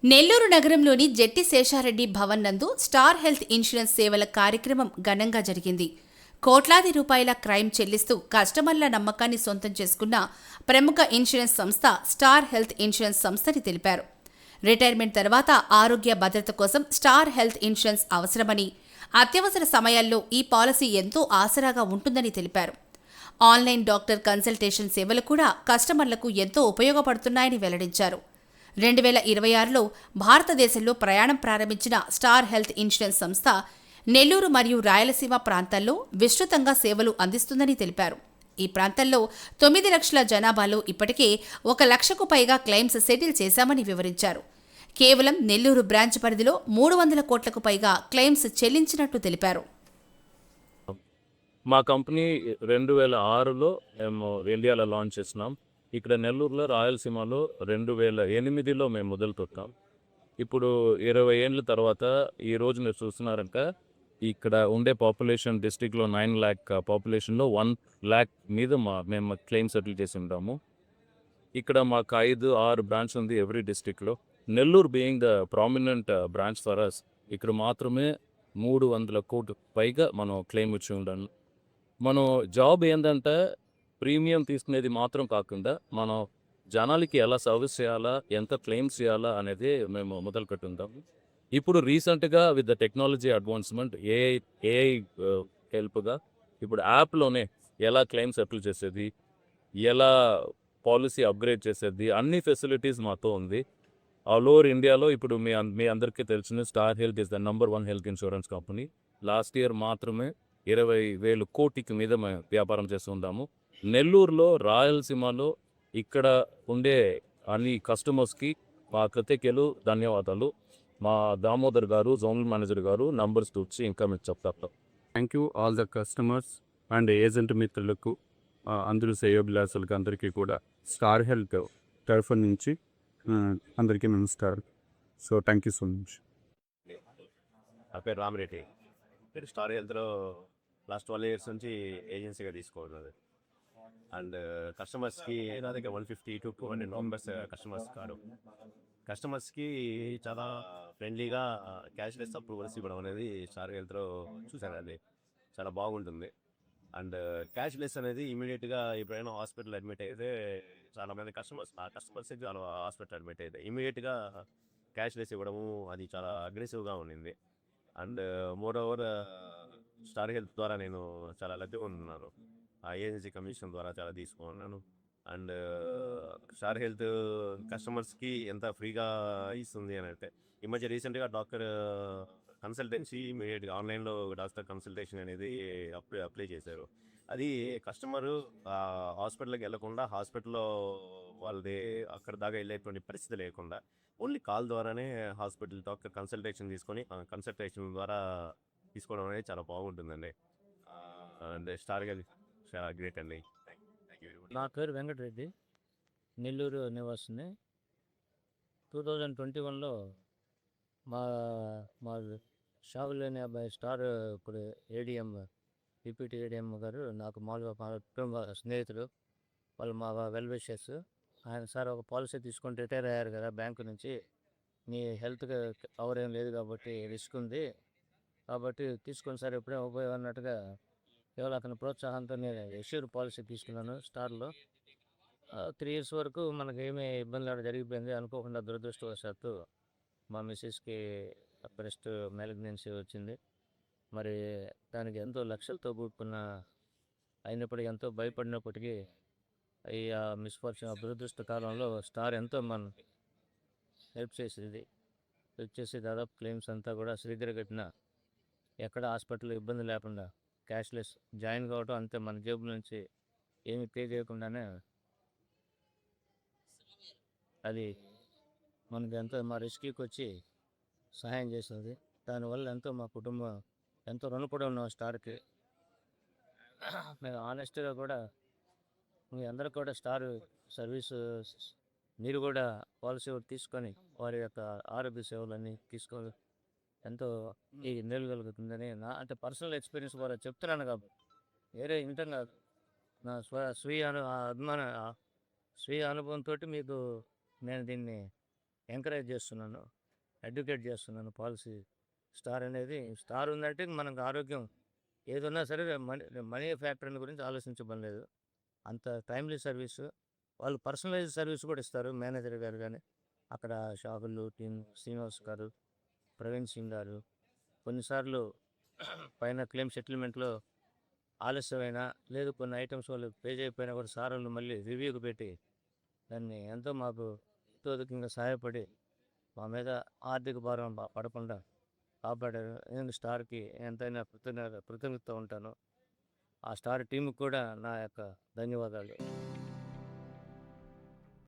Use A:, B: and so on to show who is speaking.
A: నెల్లూరు నగరంలోని జెట్టి శేషారెడ్డి భవన్ నందు star health insurance సేవల కార్యక్రమం ఘనంగా జరిగింది. కోట్లాది రూపాయల క్రైమ్ చెల్లిస్తూ కస్టమర్ల నమ్మకాన్ని సొంతం చేసుకున్న ప్రముఖ ఇన్సూరెన్స్ సంస్థ స్టార్ హెల్త్ ఇన్సూరెన్స్ సంస్థని తెలిపారు. రిటైర్మెంట్ తర్వాత ఆరోగ్య భద్రత కోసం స్టార్ హెల్త్ ఇన్సూరెన్స్ అవసరమని, అత్యవసర సమయాల్లో ఈ పాలసీ ఎంతో ఆసరాగా ఉంటుందని తెలిపారు. ఆన్లైన్ డాక్టర్ కన్సల్టేషన్ సేవలు కూడా కస్టమర్లకు ఎంతో ఉపయోగపడుతున్నాయని వెల్లడించారు. 2026లో భారతదేశంలో ప్రయాణం ప్రారంభించిన స్టార్ హెల్త్ ఇన్సూరెన్స్ సంస్థ నెల్లూరు మరియు రాయలసీమ ప్రాంతాల్లో విస్తృతంగా సేవలు అందిస్తుందని తెలిపారు. ఈ ప్రాంతాల్లో 9 లక్షల జనాభాలో ఇప్పటికే 1 లక్షకు పైగా క్లెయిమ్స్ సెటిల్ చేశామని వివరించారు. కేవలం నెల్లూరు బ్రాంచ్ పరిధిలో 300 కోట్లకు పైగా క్లెయిమ్స్ చెల్లించినట్టు తెలిపారు.
B: మా కంపెనీ 2006లో మేము ఇండియాలో లాంచ్ చేసినాం. ఇక్కడ నెల్లూరులో రాయలసీమలో 2008లో మేము మొదలు పెట్టాం. ఇప్పుడు 20 ఏళ్ళ తర్వాత ఈరోజు మీరు చూస్తున్నారంటే ఇక్కడ ఉండే పాపులేషన్ డిస్టిక్లో 9 lakh పాపులేషన్లో 1 lakh మీద మేము క్లెయిమ్ సెటిల్ చేసి ఉంటాము. ఇక్కడ మాకు 5-6 బ్రాంచ్ ఉంది ఎవ్రీ డిస్టిక్లో. Nellore being the prominent branch for us, ఇక్కడ మాత్రమే 300 కోట్ల పైగా మనం క్లెయిమ్ ఇచ్చి ఉండాలి. మనం జాబ్ ఏంటంటే ప్రీమియం తీసుకునేది మాత్రం కాకుండా మనం జనాలకి ఎలా సర్వీస్ చేయాలా, ఎంత క్లెయిమ్స్ చేయాలా అనేది మేము మొదలు పెట్టుంటాము. ఇప్పుడు రీసెంట్గా with the technology advancement AI హెల్ప్గా ఇప్పుడు యాప్లోనే ఎలా క్లెయిమ్ సెటిల్ చేసేది, ఎలా పాలసీ అప్గ్రేడ్ చేసేది, అన్ని ఫెసిలిటీస్ మాతో ఉంది. ఆల్ ఓవర్ ఇండియాలో ఇప్పుడు మీ అందరికీ తెలిసిన star health is the number 1 health insurance company. Last year మాత్రమే 20,000 కోటికి మీద మేము వ్యాపారం చేస్తుంటాము. నెల్లూరులో రాయలసీమలో ఇక్కడ ఉండే అన్ని కస్టమర్స్కి మా కృతజ్ఞతలు, ధన్యవాదాలు. మా దామోదర్ గారు, జోనల్ మేనేజర్ గారు నంబర్స్ చూసి ఇంకా మీకు చెప్తారు.
C: Thank you all the customers and agent మిత్రులకు, అందరూ శ్రేయోభిలాషులకు అందరికీ కూడా స్టార్ హెల్త్ తరఫు నుంచి అందరికీ నమస్కారం. So thank you so much.
D: నా పేరు రామిరెడ్డి. స్టార్ హెల్త్లో లాస్ట్ 12 years నుంచి ఏజెన్సీగా తీసుకోవాలి. అండ్ కస్టమర్స్కి నా దగ్గర 150 to 200 మెంబర్స్ కస్టమర్స్ కాదు. కస్టమర్స్కి చాలా ఫ్రెండ్లీగా క్యాష్లెస్ అప్రూవల్స్ ఇవ్వడం అనేది స్టార్ హెల్త్లో చూశాను. అది చాలా బాగుంటుంది. అండ్ క్యాష్లెస్ అనేది ఇమీడియట్గా ఎప్పుడైనా హాస్పిటల్ అడ్మిట్ అయితే చాలామంది కస్టమర్స్ చాలా హాస్పిటల్ అడ్మిట్ అయితే ఇమీడియట్గా క్యాష్లెస్ ఇవ్వడము అది చాలా అగ్రెసివ్గా ఉండింది. And more over star health ద్వారా నేను చాలా లబ్ధి పొందుతున్నాను. ఆ ఏజెన్సీ కమిషన్ ద్వారా చాలా తీసుకున్నాను. అండ్ స్టార్ హెల్త్ కస్టమర్స్కి ఎంత ఫ్రీగా ఇస్తుంది అని అంటే ఈ మధ్య రీసెంట్గా డాక్టర్ కన్సల్టెన్సీ ఇమీడియట్గా ఆన్లైన్లో డాక్టర్ కన్సల్టేషన్ అనేది అప్లై చేశారు. అది కస్టమరు హాస్పిటల్కి వెళ్లకుండా, హాస్పిటల్లో వాళ్ళది అక్కడ దాకా వెళ్ళేటువంటి పరిస్థితి లేకుండా ఓన్లీ కాల్ ద్వారానే హాస్పిటల్ డాక్టర్ కన్సల్టేషన్ తీసుకొని కన్సల్టేషన్ ద్వారా తీసుకోవడం అనేది చాలా బాగుంటుందండి. అండ్ స్టార్ హెల్త్ చాలా గ్రేట్ అండి.
E: నా పేరు వెంకటరెడ్డి, నెల్లూరు నివాసిని. 2021లో మా మా షాపులోని అబ్బాయి స్టార్ ఇప్పుడు ఏడిఎం డిప్యూటీ ఏడిఎం గారు నాకు మామూలుగా మా కుటుంబ స్నేహితులు, వాళ్ళు మా వెల్ విషర్స్. ఆయన సార్ ఒక పాలసీ తీసుకొని రిటైర్ అయ్యారు కదా బ్యాంకు నుంచి, నీ హెల్త్కి కవర్ ఏం లేదు కాబట్టి రిస్క్ ఉంది కాబట్టి తీసుకొని సార్ ఎప్పుడేం ఉపయోగం అన్నట్టుగా కేవలం అతని ప్రోత్సాహంతో నేను ఎష్యూర్ పాలసీ తీసుకున్నాను స్టార్లో. 3 years వరకు మనకి ఏమీ ఇబ్బంది లేకుండా జరిగిపోయింది. అనుకోకుండా దురదృష్టవశాత్తు మా మిస్సెస్కి బ్రెస్ట్ మ్యాలిగ్నెన్సీ వచ్చింది. మరి దానికి ఎంతో లక్షలతో కూడుకున్న అయినప్పటికీ ఎంతో భయపడినప్పటికీ ఈ మిస్ఫార్చ్యూన్ దురదృష్ట కాలంలో స్టార్ ఎంతో మన హెల్ప్ చేసేది. హెల్ప్ చేసి దాదాపు క్లెయిమ్స్ అంతా కూడా శ్రీధరగట్టిన ఎక్కడ హాస్పిటల్ ఇబ్బంది లేకుండా క్యాష్లెస్ జాయిన్ కావడం అంతే, మన జేబు నుంచి ఏమి పే చేయకుండానే అది మనకి ఎంతో మా రెస్క్యూకి వచ్చి సహాయం చేస్తుంది. దానివల్ల ఎంతో మా కుటుంబం ఎంతో రుణపడి ఉన్నాం స్టార్కి. మేము ఆనెస్ట్గా కూడా మీ అందరూ కూడా స్టార్ సర్వీసు మీరు కూడా పాలసీ తీసుకొని వారి యొక్క ఆరోగ్య సేవలన్నీ తీసుకొని ఎంతో ఈ నిలగలుగుతుందని నా అంటే పర్సనల్ ఎక్స్పీరియన్స్ ద్వారా చెప్తున్నాను. కాబట్టి వేరే ఇంటం కాదు, నా స్వీయ అనుభవంతో మీకు నేను దీన్ని ఎంకరేజ్ చేస్తున్నాను, ఎడ్యుకేట్ చేస్తున్నాను. పాలసీ స్టార్ అనేది స్టార్ ఉందంటే మనకు ఆరోగ్యం ఏదున్నా సరే మనీ మనీ ఫ్యాక్టర్ని గురించి ఆలోచించబడి లేదు. అంత టైమ్లీ సర్వీసు. వాళ్ళు పర్సనలైజ్ సర్వీస్ కూడా ఇస్తారు. మేనేజర్ గారు కానీ అక్కడ షాపులు టీమ్ శ్రీనివాస్ గారు, ప్రవీణ్ సింగ్ గారు కొన్నిసార్లు పైన క్లెయిమ్ సెటిల్మెంట్లో ఆలస్యమైనా లేదు కొన్ని ఐటమ్స్ వాళ్ళు పే చేయకపోయినా కూడా సార్ వాళ్ళు మళ్ళీ రివ్యూకి పెట్టి దాన్ని ఎంతో మాకు ఎంతో సహాయపడి మా మీద ఆర్థిక భారం పడకుండా కాపాడారు. నేను స్టార్కి ఎంతైనా కృతజ్ఞత ఉంటాను. ఆ స్టార్ టీంకి కూడా నా యొక్క ధన్యవాదాలు.